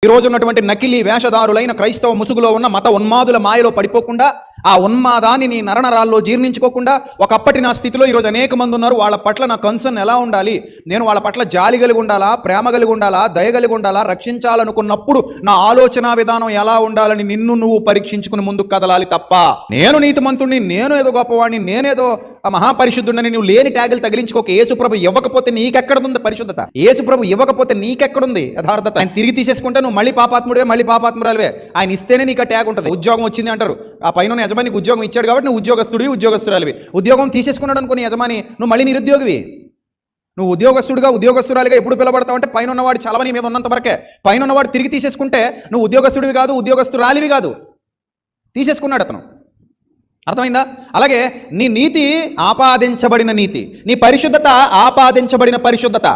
ఈ రోజు ఉన్నటువంటి నకిలీ వేషధారులైన క్రైస్తవ ముసుగులో ఉన్న మత ఉన్మాదుల మాయలో పడిపోకుండా, ఆ ఉన్మాదాన్ని నీ నరనరాల్లో జీర్ణించుకోకుండా, ఒకప్పటి నా స్థితిలో ఈరోజు అనేక మంది ఉన్నారు. వాళ్ళ పట్ల నా కన్సర్న్ ఎలా ఉండాలి, నేను వాళ్ళ పట్ల జాలి కలిగి ఉండాలా, ప్రేమ కలిగి ఉండాలా, దయ కలిగి ఉండాలా, రక్షించాలనుకున్నప్పుడు నా ఆలోచన విధానం ఎలా ఉండాలని నిన్ను నువ్వు పరీక్షించుకుని ముందుకు కదలాలి తప్ప, నేను నీతిమంతుడిని, నేను ఏదో గొప్పవాడిని, నేనేదో మహాపరిశుద్ధుడని నువ్వు లేని ట్యాగులు తగిలించుకోక. యేసుప్రభు ఇవ్వకపోతే నీకెక్కడుంది పరిశుద్ధత? యేసుప్రభు ఇవ్వకపోతే నీకెక్కడుంది యథార్థత? ఆయన తిరిగి తీసేసుకుంటే నువ్వు మళ్ళీ పాపాత్ముడివే, మళ్ళీ పాపాత్మురాలివే. ఆయన ఇస్తేనే నీకు ఆ ట్యాగ్ ఉంటుంది. ఉద్యోగం వచ్చింది అంటారు, ఆ పైన యజమానికి ఉద్యోగం ఇచ్చాడు కాబట్టి నువ్వు ఉద్యోగస్తుడివి, ఉద్యోగస్తురాలివి. ఉద్యోగం తీసేసుకున్నాడు అనుకుని యజమాని, నువ్వు మళ్ళీ నిరుద్యోగివి. నువ్వు ఉద్యోగస్తుడిగా, ఉద్యోగస్తురాలిగా ఎప్పుడు పిలబడతావు అంటే పైన ఉన్నవాడు చలవని మీద ఉన్నంత వరకే. పైన ఉన్నవాడు తిరిగి తీసేసుకుంటే నువ్వు ఉద్యోగస్తుడివి కాదు, ఉద్యోగస్తురాలివి కాదు. తీసేసుకున్నాడు అతను. అర్థమైందా? అలాగే నీ నీతి ఆపాదించబడిన నీతి, నీ పరిశుద్ధత ఆపాదించబడిన పరిశుద్ధత.